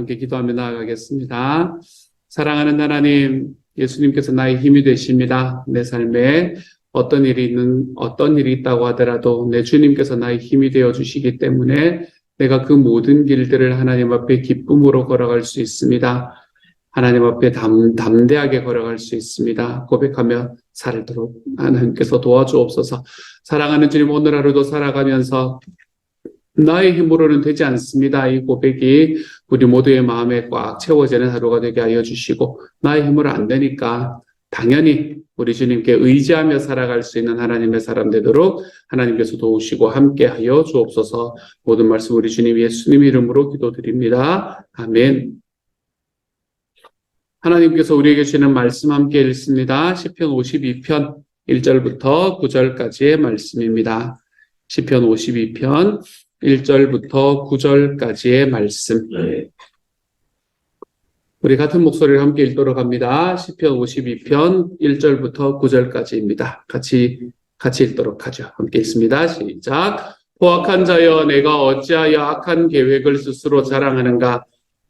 함께 기도하며 나아가겠습니다. 사랑하는 하나님, 예수님께서 나의 힘이 되십니다. 내 삶에 어떤 일이 있다고 하더라도 내 주님께서 나의 힘이 되어 주시기 때문에 내가 그 모든 길들을 하나님 앞에 기쁨으로 걸어갈 수 있습니다. 하나님 앞에 담대하게 걸어갈 수 있습니다. 고백하며 살도록 하나님께서 도와주옵소서. 사랑하는 주님, 오늘 하루도 살아가면서 나의 힘으로는 되지 않습니다. 이 고백이 우리 모두의 마음에 꽉 채워지는 하루가 되게 하여 주시고, 나의 힘으로 안 되니까 당연히 우리 주님께 의지하며 살아갈 수 있는 하나님의 사람 되도록 하나님께서 도우시고 함께 하여 주옵소서. 모든 말씀 우리 주님 예수님 이름으로 기도드립니다. 아멘. 하나님께서 우리에게 주시는 말씀 함께 읽습니다. 시편 52편 1절부터 9절까지의 말씀입니다. 시편 52편 1절부터 9절까지의 말씀. 우리 같은 목소리를 함께 읽도록 합니다. 시편 52편 1절부터 9절까지입니다. 같이 읽도록 하죠. 함께 읽습니다. 시작. 포악한 자여, 내가 어찌하여 악한 계획을 스스로 자랑하는가?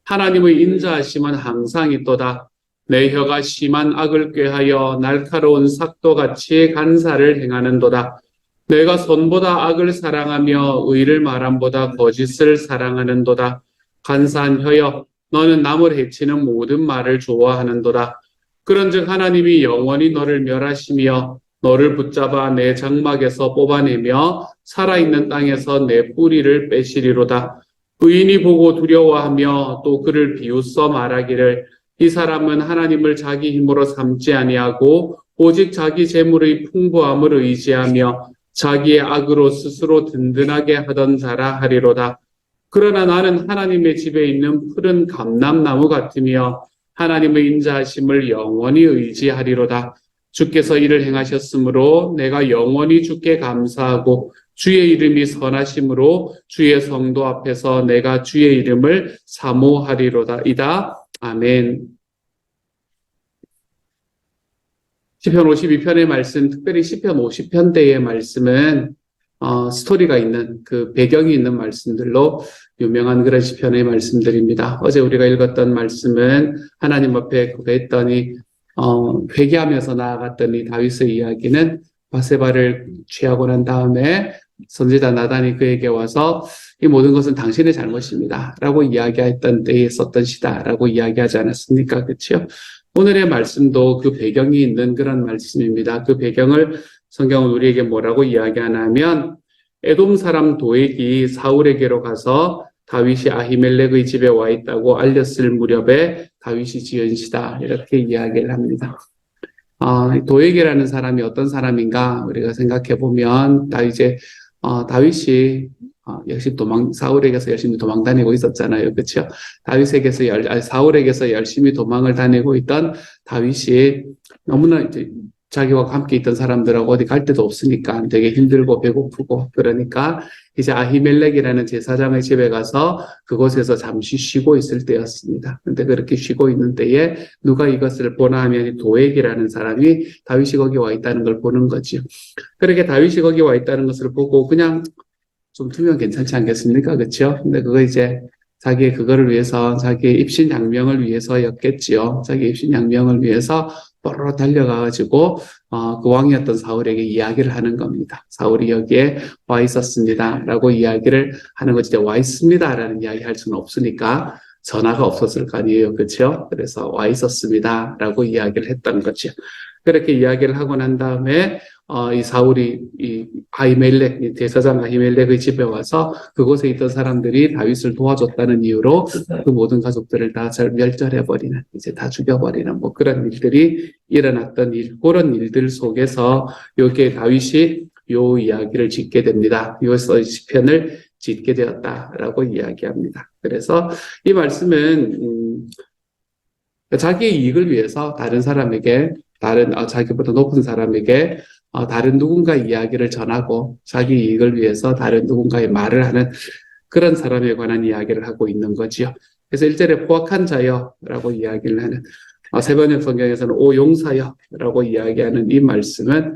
하나님의 인자하심은 항상 있도다. 내 혀가 심한 악을 꾀하여 날카로운 삭도같이 간사를 행하는도다. 내가 선보다 악을 사랑하며 의를 말함보다 거짓을 사랑하는도다. 간사한 혀여, 너는 남을 해치는 모든 말을 좋아하는도다. 그런즉 하나님이 영원히 너를 멸하시며 너를 붙잡아 내 장막에서 뽑아내며 살아있는 땅에서 내 뿌리를 빼시리로다. 의인이 보고 두려워하며 또 그를 비웃어 말하기를, 이 사람은 하나님을 자기 힘으로 삼지 아니하고 오직 자기 재물의 풍부함을 의지하며 자기의 악으로 스스로 든든하게 하던 자라 하리로다. 그러나 나는 하나님의 집에 있는 푸른 감람나무 같으며 하나님의 인자하심을 영원히 의지하리로다. 주께서 이를 행하셨으므로 내가 영원히 주께 감사하고 주의 이름이 선하심으로 주의 성도 앞에서 내가 주의 이름을 사모하리로다. 이다. 아멘. 시편 52편의 말씀, 특별히 시편 50편대의 말씀은 스토리가 있는, 그 배경이 있는 말씀들로 유명한 그런 시편의 말씀들입니다. 어제 우리가 읽었던 말씀은 하나님 앞에 고백했더니 회개하면서 나아갔더니 다윗의 이야기는 바세바를 취하고 난 다음에 선지자 나단이 그에게 와서 이 모든 것은 당신의 잘못입니다 라고 이야기했던 때에 썼던 시다 라고 이야기하지 않았습니까? 그렇죠? 오늘의 말씀도 그 배경이 있는 그런 말씀입니다. 그 배경을 성경은 우리에게 뭐라고 이야기하냐면, 에돔 사람 도액이 사울에게로 가서 다윗이 아히멜렉의 집에 와 있다고 알렸을 무렵에 다윗이 지은 시다, 이렇게 이야기를 합니다. 도액이라는 사람이 어떤 사람인가 우리가 생각해 보면, 다윗이 역시 사울에게서 열심히 도망 다니고 있었잖아요. 그렇죠? 사울에게서 열심히 도망을 다니고 있던 다윗이 너무나 이제 자기와 함께 있던 사람들하고 어디 갈 데도 없으니까 되게 힘들고 배고프고, 그러니까 이제 아히멜렉이라는 제사장의 집에 가서 그곳에서 잠시 쉬고 있을 때였습니다. 근데 그렇게 쉬고 있는 때에 누가 이것을 보나 하면 도액이라는 사람이 다윗이 거기 와 있다는 걸 보는 거죠. 그렇게 다윗이 거기 와 있다는 것을 보고 그냥 좀 두면 괜찮지 않겠습니까? 그렇죠? 근데 그거 이제 자기의 그거를 위해서, 자기의 입신양명을 위해서였겠지요. 자기의 입신양명을 위해서 뽀로로 달려가가지고 그 왕이었던 사울에게 이야기를 하는 겁니다. 사울이 여기에 와 있었습니다 라고 이야기를 하는 거지. 와 있습니다 라는 이야기 할 수는 없으니까 전화가 없었을 거 아니에요. 그렇죠? 그래서 와 있었습니다 라고 이야기를 했던 거죠. 그렇게 이야기를 하고 난 다음에 이 사울이 이 제사장 아히멜렉의 집에 와서 그곳에 있던 사람들이 다윗을 도와줬다는 이유로 그 모든 가족들을 다 멸절해버리는, 이제 다 죽여버리는 뭐 그런 일들이 일어났던 그런 일들 속에서 여기에 다윗이 요 이야기를 짓게 됩니다. 요 시편을 짓게 되었다라고 이야기합니다. 그래서 이 말씀은 자기의 이익을 위해서 다른 사람에게, 자기보다 높은 사람에게 다른 누군가 이야기를 전하고 자기 이익을 위해서 다른 누군가의 말을 하는 그런 사람에 관한 이야기를 하고 있는 거지요. 그래서 1절에 포악한 자여 라고 이야기를 하는, 세 번역 성경에서는 오 용사여 라고 이야기하는 이 말씀은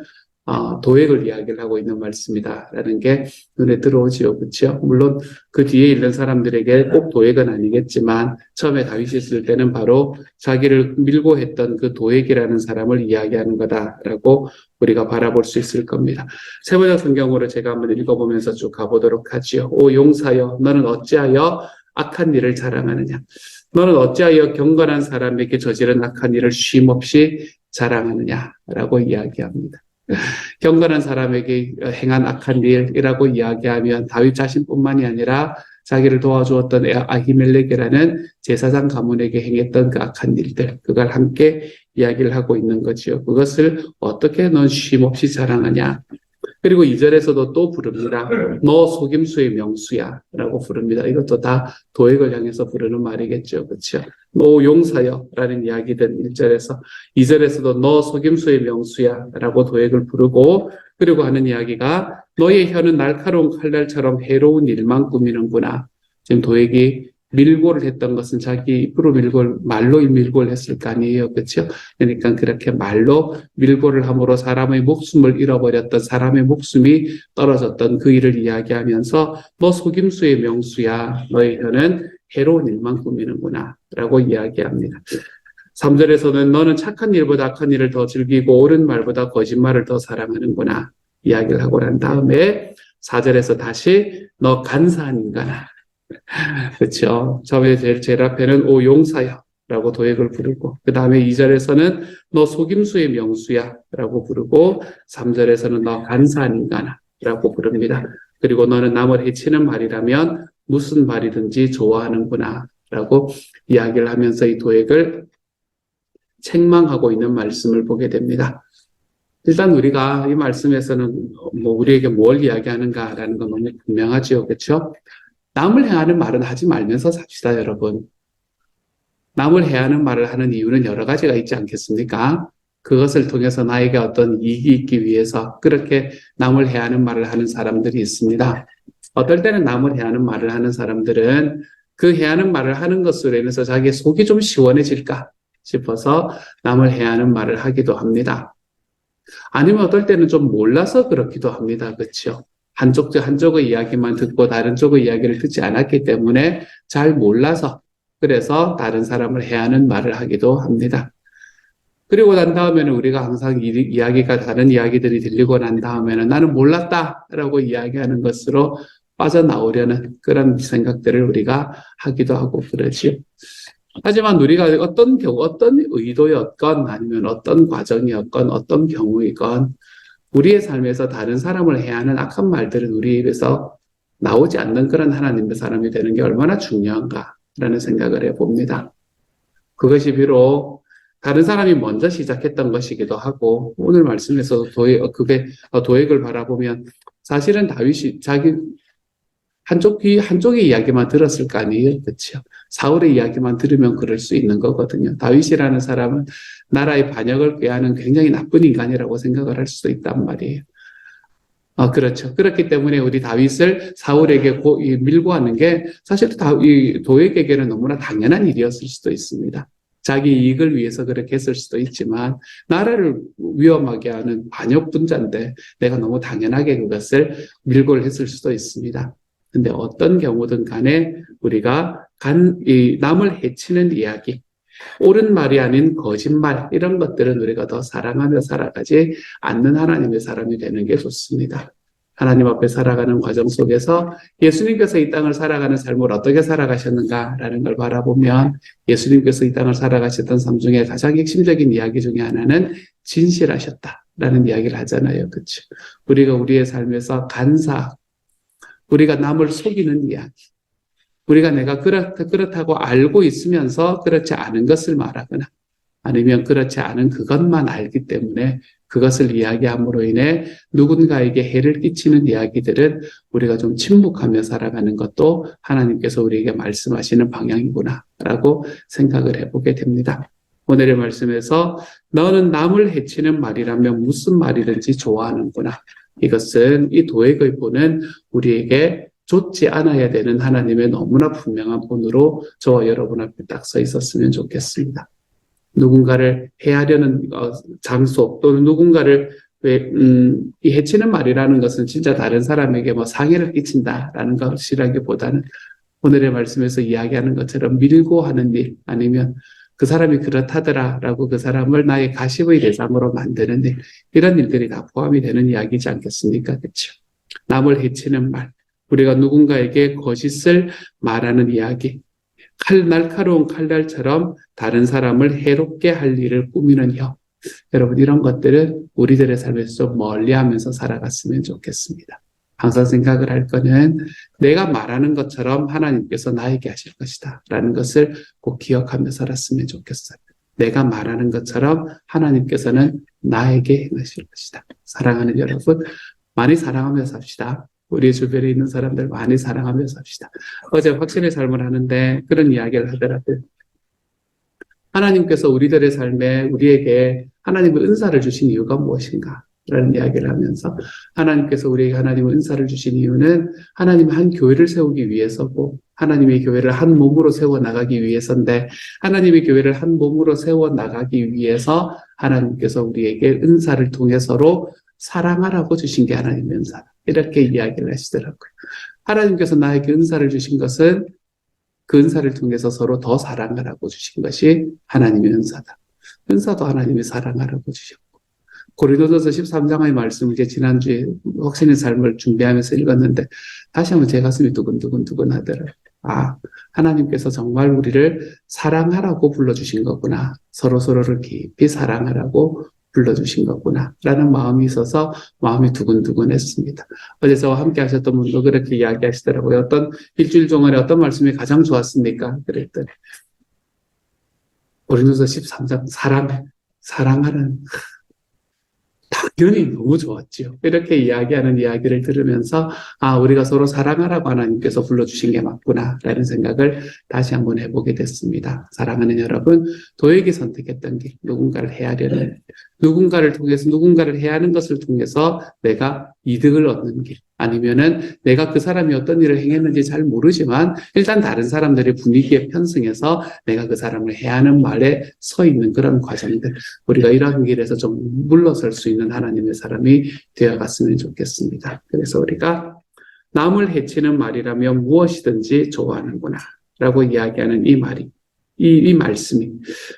도액을 이야기를 하고 있는 말씀이다라는 게 눈에 들어오지요. 그렇죠? 물론 그 뒤에 있는 사람들에게 꼭 도액은 아니겠지만 처음에 다윗이 쓸 때는 바로 자기를 밀고 했던 그 도액이라는 사람을 이야기하는 거다라고 우리가 바라볼 수 있을 겁니다. 세번역 성경으로 제가 한번 읽어보면서 쭉 가보도록 하지요. 오 용사여, 너는 어찌하여 악한 일을 자랑하느냐? 너는 어찌하여 경건한 사람에게 저지른 악한 일을 쉼없이 자랑하느냐라고 이야기합니다. 경건한 사람에게 행한 악한 일이라고 이야기하면 다윗 자신뿐만이 아니라 자기를 도와주었던 아히멜렉이라는 제사장 가문에게 행했던 그 악한 일들, 그걸 함께 이야기를 하고 있는 거지요. 그것을 어떻게 넌 쉼없이 자랑하냐? 그리고 2절에서도 또 부릅니다. 너 속임수의 명수야 라고 부릅니다. 이것도 다 도액을 향해서 부르는 말이겠죠. 그렇죠? 너 용사여 라는 이야기든 1절에서 2절에서도 너 속임수의 명수야 라고 도액을 부르고 그리고 하는 이야기가 너의 혀는 날카로운 칼날처럼 해로운 일만 꾸미는구나. 지금 도액이 밀고를 했던 것은 자기 입으로 말로 밀고를 했을 거 아니에요. 그렇죠? 그러니까 그렇게 말로 밀고를 함으로 사람의 목숨을 잃어버렸던 사람의 목숨이 떨어졌던 그 일을 이야기하면서 너 속임수의 명수야. 너의 혀는 해로운 일만 꾸미는구나. 라고 이야기합니다. 3절에서는 너는 착한 일보다 악한 일을 더 즐기고 옳은 말보다 거짓말을 더 사랑하는구나. 이야기를 하고 난 다음에 4절에서 다시 너 간사한 인간아. 그렇죠. 처음에 제일 앞에는 오 용사여 라고 도액을 부르고 그 다음에 2절에서는 너 속임수의 명수야 라고 부르고 3절에서는 너 간사한 인간아 라고 부릅니다. 그리고 너는 남을 해치는 말이라면 무슨 말이든지 좋아하는구나 라고 이야기를 하면서 이 도액을 책망하고 있는 말씀을 보게 됩니다. 일단 우리가 이 말씀에서는 우리에게 뭘 이야기하는가라는 건 너무 분명하지요. 그렇죠? 남을 해하는 말은 하지 말면서 삽시다, 여러분. 남을 해하는 말을 하는 이유는 여러 가지가 있지 않겠습니까? 그것을 통해서 나에게 어떤 이익이 있기 위해서 그렇게 남을 해하는 말을 하는 사람들이 있습니다. 어떨 때는 남을 해하는 말을 하는 사람들은 그 해하는 말을 하는 것으로 인해서 자기의 속이 좀 시원해질까 싶어서 남을 해하는 말을 하기도 합니다. 아니면 어떨 때는 좀 몰라서 그렇기도 합니다. 그렇죠? 한쪽의 이야기만 듣고 다른 쪽의 이야기를 듣지 않았기 때문에 잘 몰라서 그래서 다른 사람을 해하는 말을 하기도 합니다. 그리고 난 다음에는 우리가 항상 이야기가 다른 이야기들이 들리고 난 다음에는 나는 몰랐다라고 이야기하는 것으로 빠져나오려는 그런 생각들을 우리가 하기도 하고 그러지요. 하지만 우리가 어떤 의도였건 아니면 어떤 과정이었건 어떤 경우이건 우리의 삶에서 다른 사람을 해하는 악한 말들은 우리 입에서 나오지 않는 그런 하나님의 사람이 되는 게 얼마나 중요한가라는 생각을 해봅니다. 그것이 비록 다른 사람이 먼저 시작했던 것이기도 하고 오늘 말씀에서 도액을 바라보면 사실은 다윗이 자기 한쪽의 이야기만 들었을 거 아니에요. 그렇죠? 사울의 이야기만 들으면 그럴 수 있는 거거든요. 다윗이라는 사람은 나라의 반역을 꾀하는 굉장히 나쁜 인간이라고 생각을 할 수도 있단 말이에요. 그렇죠. 그렇기 때문에 우리 다윗을 사울에게 밀고 하는 게 사실 이 도액에게는 너무나 당연한 일이었을 수도 있습니다. 자기 이익을 위해서 그렇게 했을 수도 있지만 나라를 위험하게 하는 반역분자인데 내가 너무 당연하게 그것을 밀고를 했을 수도 있습니다. 근데 어떤 경우든 간에 우리가 남을 해치는 이야기, 옳은 말이 아닌 거짓말 이런 것들은 우리가 더 사랑하며 살아가지 않는 하나님의 사람이 되는 게 좋습니다. 하나님 앞에 살아가는 과정 속에서 예수님께서 이 땅을 살아가는 삶을 어떻게 살아가셨는가라는 걸 바라보면 예수님께서 이 땅을 살아가셨던 삶 중에 가장 핵심적인 이야기 중에 하나는 진실하셨다라는 이야기를 하잖아요. 그렇죠? 우리가 우리의 삶에서 우리가 남을 속이는 이야기, 우리가 내가 그렇다고 알고 있으면서 그렇지 않은 것을 말하거나 아니면 그렇지 않은 그것만 알기 때문에 그것을 이야기함으로 인해 누군가에게 해를 끼치는 이야기들은 우리가 좀 침묵하며 살아가는 것도 하나님께서 우리에게 말씀하시는 방향이구나라고 생각을 해보게 됩니다. 오늘의 말씀에서 너는 남을 해치는 말이라면 무슨 말이든지 좋아하는구나. 이것은 이 도액의 본은 우리에게 좋지 않아야 되는 하나님의 너무나 분명한 본으로 저와 여러분 앞에 딱 서 있었으면 좋겠습니다. 누군가를 해하려는 장소 또는 누군가를 이 해치는 말이라는 것은 진짜 다른 사람에게 뭐 상해를 끼친다라는 것이라기보다는 오늘의 말씀에서 이야기하는 것처럼 밀고 하는 일, 아니면 그 사람이 그렇다더라라고 그 사람을 나의 가십의 대상으로 만드는 일, 이런 일들이 다 포함이 되는 이야기지 않겠습니까? 그렇죠? 남을 해치는 말, 우리가 누군가에게 거짓을 말하는 이야기, 날카로운 칼날처럼 다른 사람을 해롭게 할 일을 꾸미는 혀. 여러분, 이런 것들은 우리들의 삶에서 좀 멀리하면서 살아갔으면 좋겠습니다. 항상 생각을 할 거는 내가 말하는 것처럼 하나님께서 나에게 하실 것이다 라는 것을 꼭 기억하며 살았으면 좋겠어요. 내가 말하는 것처럼 하나님께서는 나에게 행하실 것이다. 사랑하는 여러분, 많이 사랑하며 삽시다. 우리 주변에 있는 사람들 많이 사랑하며 삽시다. 어제 확신의 삶을 하는데 그런 이야기를 하더라고요. 하나님께서 우리들의 삶에 우리에게 하나님의 은사를 주신 이유가 무엇인가? 라는 이야기를 하면서 하나님께서 우리에게 하나님의 은사를 주신 이유는 하나님의 한 교회를 세우기 위해서고 하나님의 교회를 한 몸으로 세워나가기 위해서인데 하나님의 교회를 한 몸으로 세워나가기 위해서 하나님께서 우리에게 은사를 통해 서로 사랑하라고 주신 게 하나님의 은사다. 이렇게 이야기를 하시더라고요. 하나님께서 나에게 은사를 주신 것은 그 은사를 통해서 서로 더 사랑하라고 주신 것이 하나님의 은사다. 은사도 하나님이 사랑하라고 주셨고 고린도전서 13장의 말씀을 이제 지난주에 확신의 삶을 준비하면서 읽었는데 다시 한번 제 가슴이 두근두근 하더라고요. 아, 하나님께서 정말 우리를 사랑하라고 불러주신 거구나. 서로서로를 깊이 사랑하라고 불러주신 거구나 라는 마음이 있어서 마음이 두근두근했습니다. 어제 저와 함께 하셨던 분도 그렇게 이야기하시더라고요. 어떤 일주일 동안에 어떤 말씀이 가장 좋았습니까? 그랬더니 고린도서 13장 사랑하는 당연히 너무 좋았죠. 이렇게 이야기하는 이야기를 들으면서 아, 우리가 서로 사랑하라고 하나님께서 불러주신 게 맞구나 라는 생각을 다시 한번 해보게 됐습니다. 사랑하는 여러분, 도액이 선택했던 길, 누군가를 헤아려는 누군가를 통해서 누군가를 해하는 것을 통해서 내가 이득을 얻는 길, 아니면은 내가 그 사람이 어떤 일을 행했는지 잘 모르지만 일단 다른 사람들의 분위기에 편승해서 내가 그 사람을 해하는 말에 서 있는 그런 과정들, 우리가 이런 길에서 좀 물러설 수 있는 하나님의 사람이 되어갔으면 좋겠습니다. 그래서 우리가 남을 해치는 말이라면 무엇이든지 좋아하는구나 라고 이야기하는 이 말이, 이 말씀이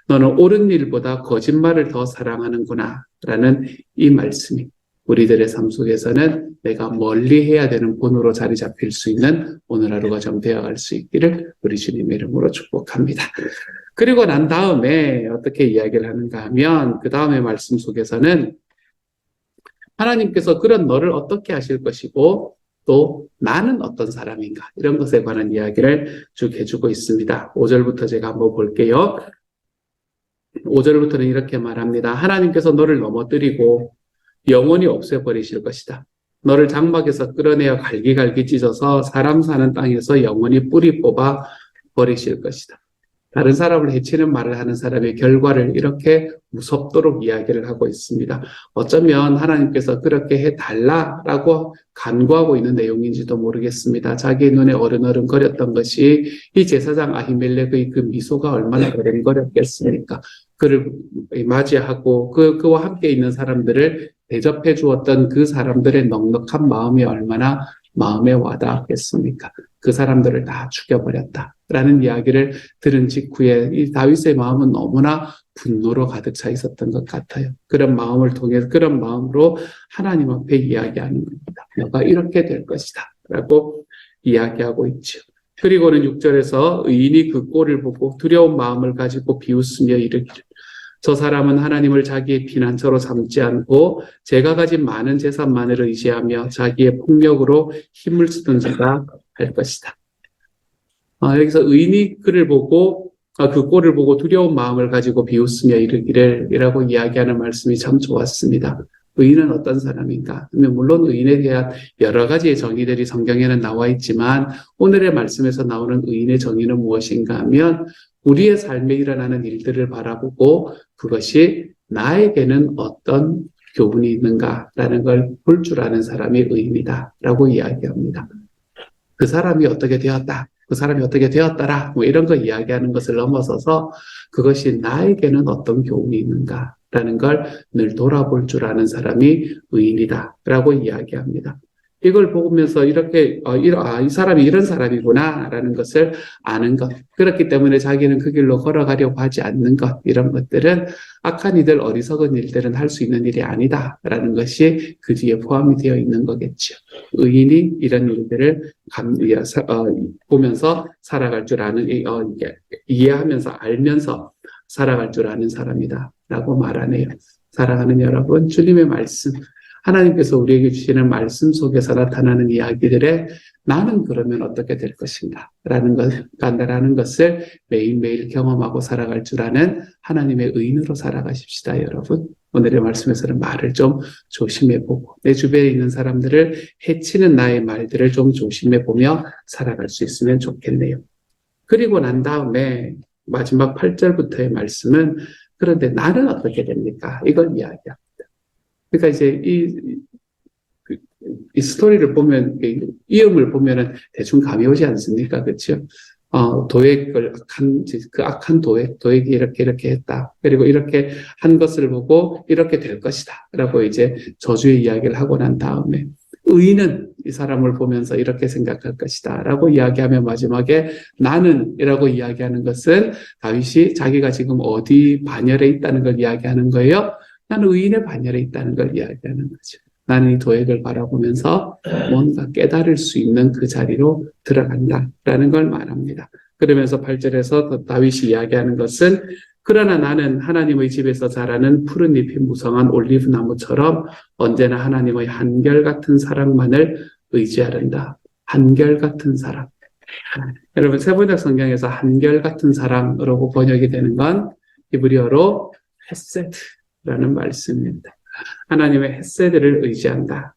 너는 옳은 일보다 거짓말을 더 사랑하는구나 라는 이 말씀이 우리들의 삶 속에서는 내가 멀리 해야 되는 본으로 자리 잡힐 수 있는 오늘 하루가 좀 되어갈 수 있기를 우리 주님의 이름으로 축복합니다. 그리고 난 다음에 어떻게 이야기를 하는가 하면 그 다음에 말씀 속에서는 하나님께서 그런 너를 어떻게 하실 것이고 또 나는 어떤 사람인가 이런 것에 관한 이야기를 쭉 해주고 있습니다. 5절부터 제가 한번 볼게요. 5절부터는 이렇게 말합니다. 하나님께서 너를 넘어뜨리고 영원히 없애버리실 것이다. 너를 장막에서 끌어내어 갈기갈기 찢어서 사람 사는 땅에서 영원히 뿌리 뽑아 버리실 것이다. 다른 사람을 해치는 말을 하는 사람의 결과를 이렇게 무섭도록 이야기를 하고 있습니다. 어쩌면 하나님께서 그렇게 해달라라고 간구하고 있는 내용인지도 모르겠습니다. 자기 눈에 어른어른거렸던 것이 이 제사장 아히멜렉의 그 미소가 얼마나 어른거렸겠습니까? 그를 맞이하고 그와 함께 있는 사람들을 대접해 주었던 그 사람들의 넉넉한 마음이 얼마나 마음에 와닿았겠습니까? 그 사람들을 다 죽여버렸다라는 이야기를 들은 직후에 이 다윗의 마음은 너무나 분노로 가득 차 있었던 것 같아요. 그런 마음을 통해서 그런 마음으로 하나님 앞에 이야기하는 겁니다. 너가 이렇게 될 것이다 라고 이야기하고 있죠. 그리고는 6절에서 의인이 그 꼴을 보고 두려운 마음을 가지고 비웃으며 이르기를 저 사람은 하나님을 자기의 피난처로 삼지 않고 제가 가진 많은 재산만을 의지하며 자기의 폭력으로 힘을 쓰던 자가 할 것이다. 여기서 의인이 그를 보고 그 꼴을 보고 두려운 마음을 가지고 비웃으며 이르기를 이라고 이야기하는 말씀이 참 좋았습니다. 의인은 어떤 사람인가? 물론 의인에 대한 여러 가지의 정의들이 성경에는 나와 있지만 오늘의 말씀에서 나오는 의인의 정의는 무엇인가 하면 우리의 삶에 일어나는 일들을 바라보고 그것이 나에게는 어떤 교훈이 있는가라는 걸 볼 줄 아는 사람이 의인이다라고 이야기합니다. 그 사람이 어떻게 되었다, 그 사람이 어떻게 되었더라 뭐 이런 거 이야기하는 것을 넘어서서 그것이 나에게는 어떤 교훈이 있는가 라는 걸 늘 돌아볼 줄 아는 사람이 의인이다 라고 이야기합니다. 이걸 보면서 이렇게 이 사람이 이런 사람이구나 라는 것을 아는 것, 그렇기 때문에 자기는 그 길로 걸어가려고 하지 않는 것, 이런 것들은 악한 이들, 어리석은 일들은 할 수 있는 일이 아니다 라는 것이 그 뒤에 포함이 되어 있는 거겠죠. 의인이 이런 일들을 보면서 살아갈 줄 아는, 이해하면서 알면서 살아갈 줄 아는 사람이다 라고 말하네요. 사랑하는 여러분, 주님의 말씀, 하나님께서 우리에게 주시는 말씀 속에서 나타나는 이야기들에 나는 그러면 어떻게 될 것인가 라는 것을 매일매일 경험하고 살아갈 줄 아는 하나님의 의인으로 살아가십시다, 여러분. 오늘의 말씀에서는 말을 좀 조심해보고 내 주변에 있는 사람들을 해치는 나의 말들을 좀 조심해보며 살아갈 수 있으면 좋겠네요. 그리고 난 다음에 마지막 8절부터의 말씀은 그런데 나는 어떻게 됩니까? 이걸 이야기합니다. 그러니까 이제 이 스토리를 보면, 이음을 보면은 대충 감이 오지 않습니까? 그렇죠? 도액을 그 악한 도액이 이렇게 했다. 그리고 이렇게 한 것을 보고 이렇게 될 것이다. 라고 이제 저주의 이야기를 하고 난 다음에 의인은 이 사람을 보면서 이렇게 생각할 것이다 라고 이야기하며 마지막에 나는 이라고 이야기하는 것은 다윗이 자기가 지금 어디 반열에 있다는 걸 이야기하는 거예요. 나는 의인의 반열에 있다는 걸 이야기하는 거죠. 나는 이 도액을 바라보면서 뭔가 깨달을 수 있는 그 자리로 들어간다라는 걸 말합니다. 그러면서 8절에서 다윗이 이야기하는 것은 그러나 나는 하나님의 집에서 자라는 푸른 잎이 무성한 올리브 나무처럼 언제나 하나님의 한결같은 사랑만을 의지하란다. 한결같은 사랑. 여러분, 세번역 성경에서 한결같은 사랑으로 번역이 되는 건 히브리어로 헤세드라는 말씀입니다. 하나님의 헤세드를 의지한다.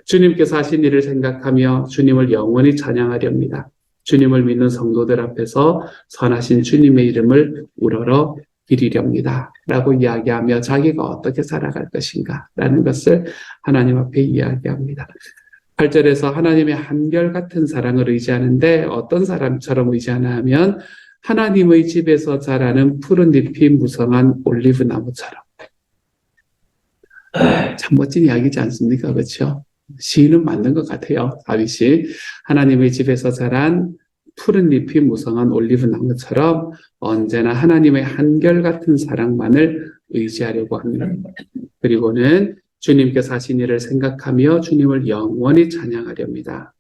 주님께서 하신 일을 생각하며 주님을 영원히 찬양하렵니다. 주님을 믿는 성도들 앞에서 선하신 주님의 이름을 우러러 기리렵니다. 라고 이야기하며 자기가 어떻게 살아갈 것인가 라는 것을 하나님 앞에 이야기합니다. 8절에서 하나님의 한결같은 사랑을 의지하는데 어떤 사람처럼 의지하나 하면 하나님의 집에서 자라는 푸른 잎이 무성한 올리브 나무처럼. 참 멋진 이야기지 않습니까? 그렇죠? 시인은 맞는 것 같아요. 다윗이 하나님의 집에서 자란 푸른 잎이 무성한 올리브 나무처럼 언제나 하나님의 한결같은 사랑만을 의지하려고 합니다. 그리고는 주님께서 하신 일을 생각하며 주님을 영원히 찬양하렵니다.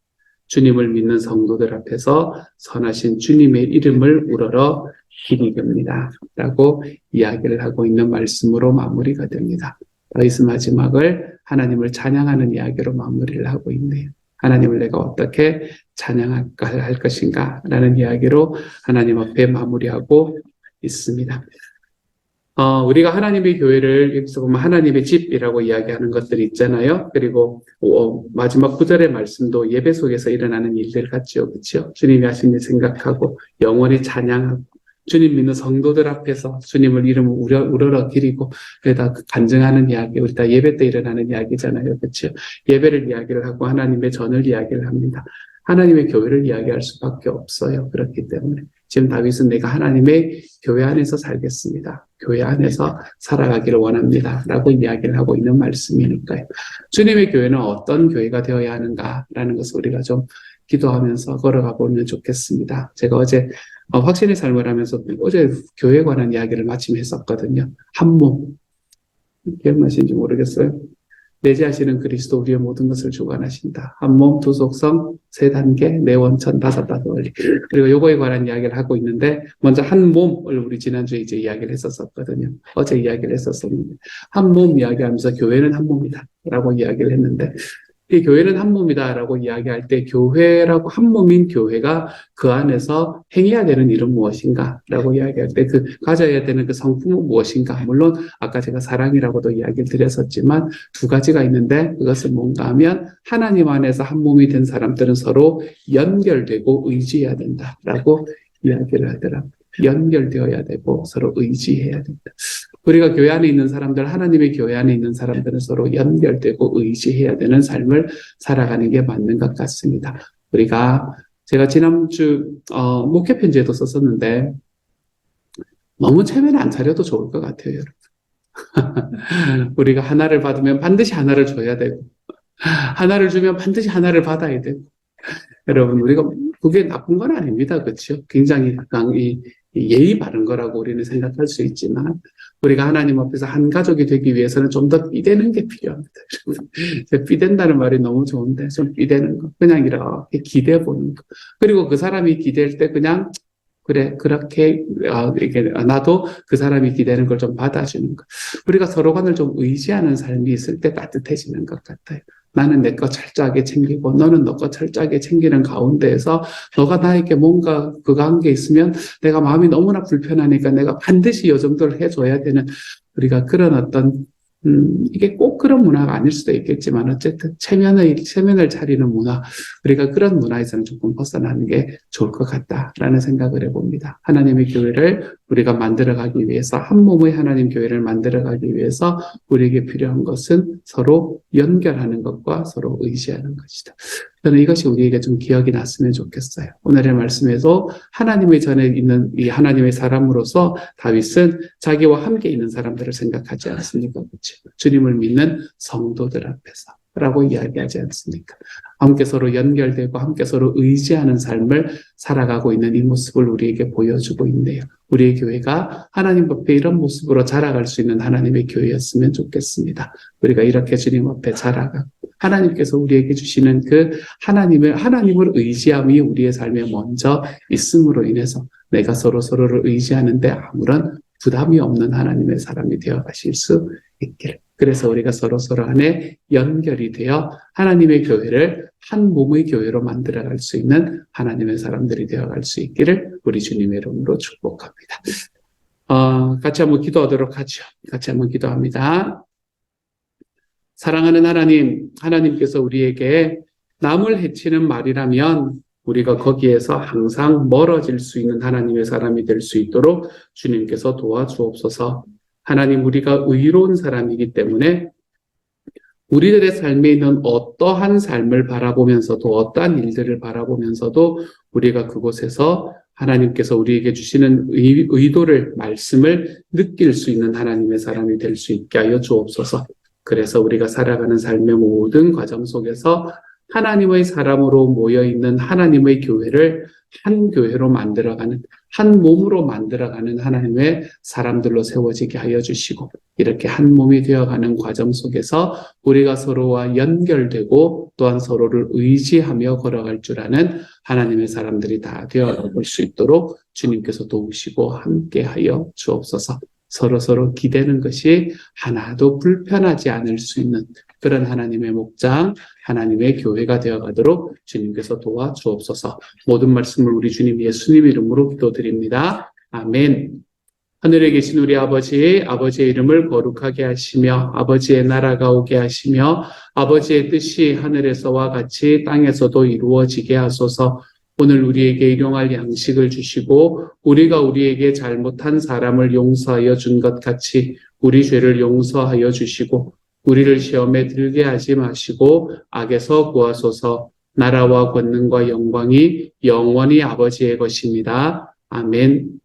주님을 믿는 성도들 앞에서 선하신 주님의 이름을 우러러 기리렵니다. 라고 이야기를 하고 있는 말씀으로 마무리가 됩니다. 다윗은 마지막을 하나님을 찬양하는 이야기로 마무리를 하고 있네요. 하나님을 내가 어떻게 찬양할 것인가 라는 이야기로 하나님 앞에 마무리하고 있습니다. 우리가 하나님의 교회를 여기서 보면 하나님의 집이라고 이야기하는 것들이 있잖아요. 그리고 마지막 9절의 말씀도 예배 속에서 일어나는 일들 같죠. 그렇죠? 주님이 하신 일 생각하고 영원히 찬양하고 주님 믿는 성도들 앞에서 주님을 이름을 우러러 기리고 그러다 간증하는 이야기, 우리 다 예배 때 일어나는 이야기잖아요. 그렇죠? 예배를 이야기를 하고 하나님의 전을 이야기를 합니다. 하나님의 교회를 이야기할 수밖에 없어요. 그렇기 때문에 지금 다윗은 내가 하나님의 교회 안에서 살겠습니다. 교회 안에서 살아가기를 원합니다. 라고 이야기를 하고 있는 말씀이니까요. 주님의 교회는 어떤 교회가 되어야 하는가라는 것을 우리가 좀 기도하면서 걸어가 보면 좋겠습니다. 제가 어제 확신의 삶을 하면서 어제 교회에 관한 이야기를 마침 했었거든요. 한 몸. 기억나시는지 모르겠어요. 내재하시는 그리스도 우리의 모든 것을 주관하신다. 한 몸, 두 속성, 세 단계, 네 원천, 다섯 원리. 그리고 요거에 관한 이야기를 하고 있는데 먼저 한 몸을 우리 지난주에 이제 이야기를 했었거든요. 어제 이야기를 했었었는데 한 몸 이야기하면서 교회는 한 몸이다 라고 이야기를 했는데 이 교회는 한 몸이다라고 이야기할 때 교회라고 한 몸인 교회가 그 안에서 행해야 되는 일은 무엇인가라고 이야기할 때 그 가져야 되는 그 성품은 무엇인가. 물론 아까 제가 사랑이라고도 이야기를 드렸었지만 두 가지가 있는데 그것은 뭔가 하면 하나님 안에서 한 몸이 된 사람들은 서로 연결되고 의지해야 된다라고 이야기를 하더라고요. 연결되어야 되고 서로 의지해야 된다. 우리가 교회 안에 있는 사람들, 하나님의 교회 안에 있는 사람들은 서로 연결되고 의지해야 되는 삶을 살아가는 게 맞는 것 같습니다. 제가 지난주 목회 편지에도 썼었는데 너무 체면을 안 차려도 좋을 것 같아요, 여러분. 우리가 하나를 받으면 반드시 하나를 줘야 되고, 하나를 주면 반드시 하나를 받아야 되고, 여러분, 우리가 그게 나쁜 건 아닙니다. 그렇죠? 굉장히 이 예의 바른 거라고 우리는 생각할 수 있지만, 우리가 하나님 앞에서 한 가족이 되기 위해서는 좀 더 삐대는 게 필요합니다. 삐댄다는 말이 너무 좋은데, 좀 삐대는 거. 그냥 이렇게 기대 보는 거. 그리고 그 사람이 기댈 때 그냥, 그래, 그렇게, 나도 그 사람이 기대는 걸 좀 받아주는 거. 우리가 서로 간을 좀 의지하는 삶이 있을 때 따뜻해지는 것 같아요. 나는 내 거 철저하게 챙기고 너는 너 거 철저하게 챙기는 가운데에서 너가 나에게 뭔가 그거 한 게 있으면 내가 마음이 너무나 불편하니까 내가 반드시 이 정도를 해줘야 되는 우리가 그런 어떤 이게 꼭 그런 문화가 아닐 수도 있겠지만 어쨌든 체면을 차리는 문화, 우리가 그런 문화에서는 조금 벗어나는 게 좋을 것 같다라는 생각을 해봅니다. 하나님의 교회를 우리가 만들어가기 위해서, 한 몸의 하나님 교회를 만들어가기 위해서 우리에게 필요한 것은 서로 연결하는 것과 서로 의지하는 것이다. 저는 이것이 우리에게 좀 기억이 났으면 좋겠어요. 오늘의 말씀에도 하나님의 전에 있는 이 하나님의 사람으로서 다윗은 자기와 함께 있는 사람들을 생각하지 않습니까? 그렇죠? 주님을 믿는 성도들 앞에서 라고 이야기하지 않습니까? 함께 서로 연결되고 함께 서로 의지하는 삶을 살아가고 있는 이 모습을 우리에게 보여주고 있네요. 우리의 교회가 하나님 앞에 이런 모습으로 자라갈 수 있는 하나님의 교회였으면 좋겠습니다. 우리가 이렇게 주님 앞에 자라가고 하나님께서 우리에게 주시는 그 하나님을 의지함이 우리의 삶에 먼저 있음으로 인해서 내가 서로를 의지하는데 아무런 부담이 없는 하나님의 사람이 되어 가실 수 있기를. 그래서 우리가 서로 안에 연결이 되어 하나님의 교회를 한 몸의 교회로 만들어갈 수 있는 하나님의 사람들이 되어갈 수 있기를 우리 주님의 이름으로 축복합니다. 같이 한번 기도하도록 하죠. 같이 한번 기도합니다. 사랑하는 하나님, 하나님께서 우리에게 남을 해치는 말이라면 우리가 거기에서 항상 멀어질 수 있는 하나님의 사람이 될 수 있도록 주님께서 도와주옵소서. 하나님, 우리가 의로운 사람이기 때문에 우리들의 삶에 있는 어떠한 삶을 바라보면서도 어떠한 일들을 바라보면서도 우리가 그곳에서 하나님께서 우리에게 주시는 의도를, 말씀을 느낄 수 있는 하나님의 사람이 될 수 있게 하여 주옵소서. 그래서 우리가 살아가는 삶의 모든 과정 속에서 하나님의 사람으로 모여있는 하나님의 교회를 한 교회로 만들어가는, 한 몸으로 만들어가는 하나님의 사람들로 세워지게 하여 주시고, 이렇게 한 몸이 되어가는 과정 속에서 우리가 서로와 연결되고 또한 서로를 의지하며 걸어갈 줄 아는 하나님의 사람들이 다 되어볼 수 있도록 주님께서 도우시고 함께하여 주옵소서. 서로 기대는 것이 하나도 불편하지 않을 수 있는 그런 하나님의 목장, 하나님의 교회가 되어가도록 주님께서 도와주옵소서. 모든 말씀을 우리 주님 예수님 이름으로 기도드립니다. 아멘. 하늘에 계신 우리 아버지의 이름을 거룩하게 하시며 아버지의 나라가 오게 하시며 아버지의 뜻이 하늘에서와 같이 땅에서도 이루어지게 하소서. 오늘 우리에게 일용할 양식을 주시고 우리가 우리에게 잘못한 사람을 용서하여 준 것 같이 우리 죄를 용서하여 주시고 우리를 시험에 들게 하지 마시고 악에서 구하소서. 나라와 권능과 영광이 영원히 아버지의 것입니다. 아멘.